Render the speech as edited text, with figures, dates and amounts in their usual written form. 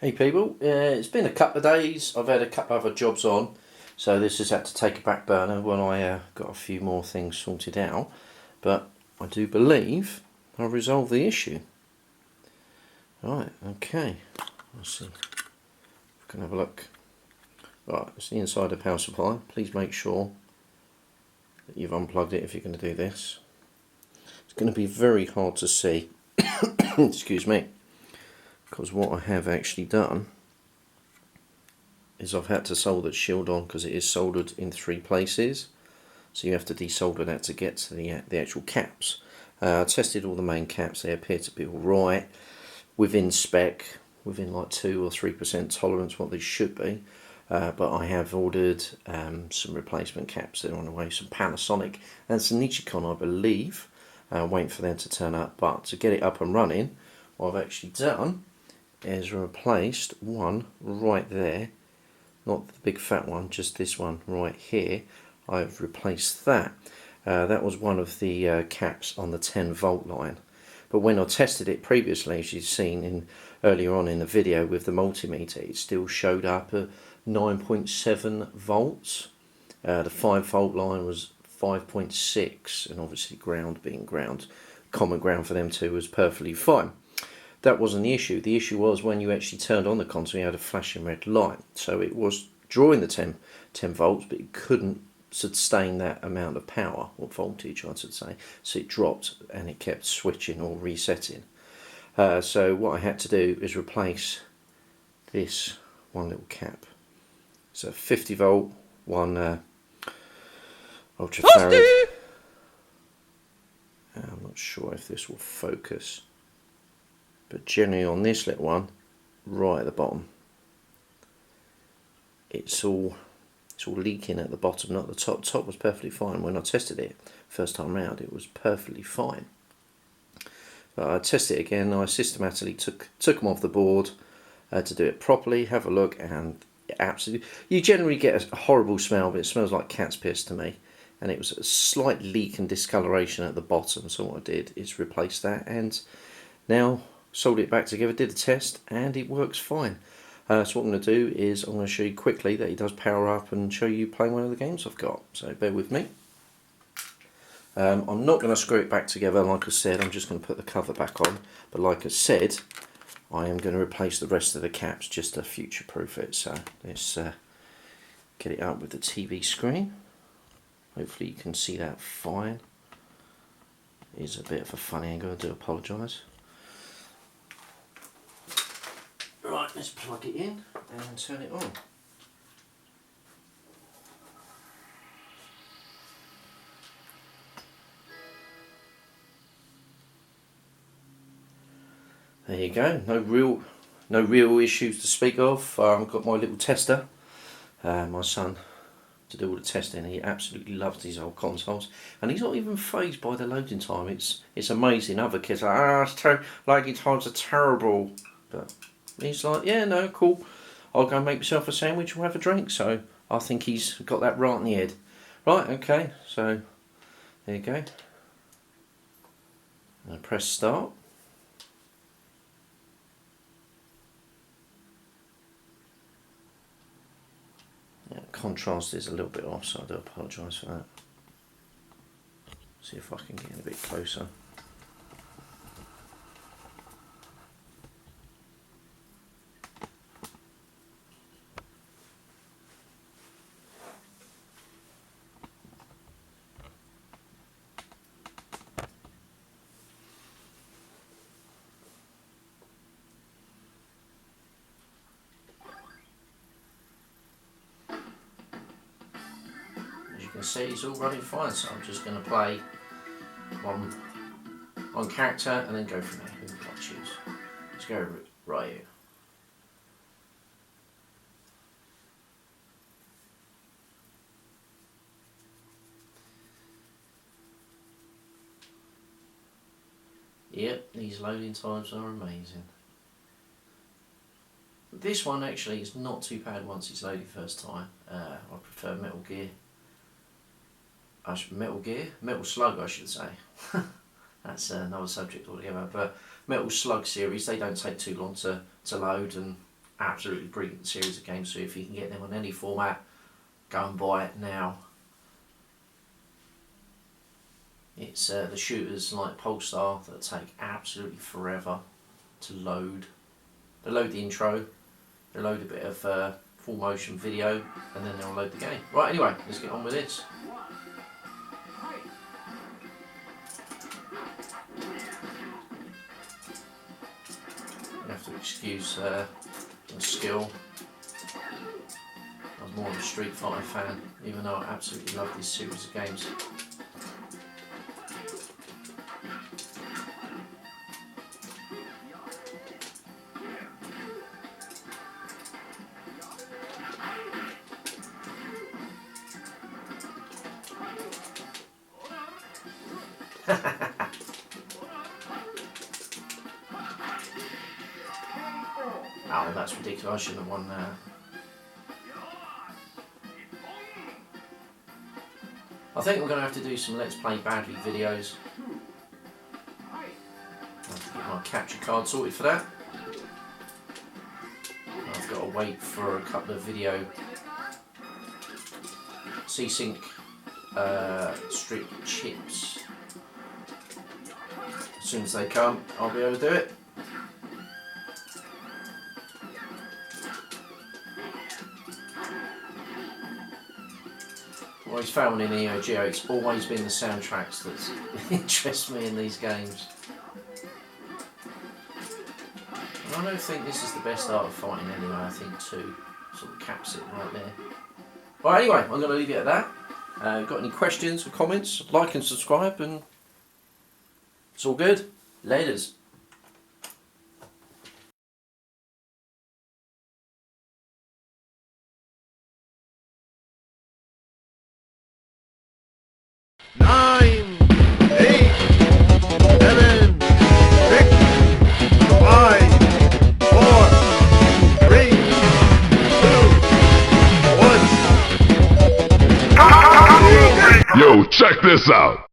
Hey people, it's been a couple of days. I've had a couple of other jobs on, so this has had to take a back burner when I got a few more things sorted out. But I do believe I've resolved the issue. Right, okay. Let's see. I can have a look. Right, it's the inside of the power supply. Please make sure that you've unplugged it if you're going to do this. It's going to be very hard to see. Excuse me. Because what I have actually done is I've had to solder the shield on because it is soldered in 3 places, so you have to desolder that to get to the actual caps. I tested all the main caps, they appear to be alright, within spec, within like 2 or 3% tolerance what they should be, but I have ordered some replacement caps that are on the way, some Panasonic and some Nichicon I believe, waiting for them to turn up. But to get it up and running, what I've actually done is replaced one right there, not the big fat one, just this one right here. I've replaced that. That was one of the caps on the 10 volt line, but when I tested it previously, as you've seen earlier on in the video with the multimeter, it still showed up at 9.7 volts. The 5 volt line was 5.6, and obviously ground being ground, common ground for them two was perfectly fine. That wasn't the issue. The issue was when you actually turned on the console, you had a flashing red light. So it was drawing the 10 volts, but it couldn't sustain that amount of power, or voltage I should say. So it dropped and it kept switching or resetting. So what I had to do is replace this one little cap. So 50 volt, one ultra farad. I'm not sure if this will focus, but generally on this little one, right at the bottom, it's all leaking at the bottom, not the top. The top was perfectly fine. When I tested it first time round, it was perfectly fine. But I tested it again. I systematically took them off the board to do it properly, have a look, and absolutely, you generally get a horrible smell, but it smells like cat's piss to me. And it was a slight leak and discoloration at the bottom, so what I did is replace that, and now soldered it back together, did a test, and it works fine. So what I'm going to do is I'm going to show you quickly that it does power up and show you playing one of the games I've got. So bear with me. I'm not going to screw it back together like I said, I'm just going to put the cover back on. But like I said, I am going to replace the rest of the caps just to future proof it. So let's get it up with the TV screen. Hopefully you can see that fine. It is a bit of a funny angle, I do apologise. Right, let's plug it in and turn it on. There you go. No real issues to speak of. I've got my little tester. My son to do all the testing. He absolutely loves these old consoles, and he's not even phased by the loading time. It's amazing. Other kids are loading times are terrible, but he's like, yeah, no, cool. I'll go make myself a sandwich and have a drink. So I think he's got that right in the head. Right, okay, so there you go. And press start. Yeah, contrast is a little bit off, so I do apologise for that. See if I can get in a bit closer. As you can see, it's all running fine, so I'm just going to play one character and then go from there. Who would I choose? Let's go Ryu. Yep, these loading times are amazing. This one actually is not too bad once it's loaded first time. I prefer Metal Slug I should say. That's another subject altogether, but Metal Slug series, they don't take too long to load, and absolutely brilliant series of games. So if you can get them on any format, go and buy it now. It's the shooters like Polestar that take absolutely forever to load. They load the intro, they load a bit of full motion video, and then they'll load the game. Right, anyway, let's get on with this. You have to excuse the skill. I was more of a Street Fighter fan, even though I absolutely love this series of games. Oh, that's ridiculous. I shouldn't have won that. I think we're going to have to do some Let's Play Badly videos. I have to get my capture card sorted for that. I've got to wait for a couple of video C-Sync strip chips. As soon as they come, I'll be able to do it. Always found in Neo Geo, it's always been the soundtracks that interest me in these games. And I don't think this is the best art of fighting anyway. I think 2 sort of caps it right there. Well, anyway, I'm going to leave it at that. Got any questions or comments? Like and subscribe, and it's all good. Laters. Nine, 8, 7, 6, 5, 4, 3, 2, 1. Yo, check this out.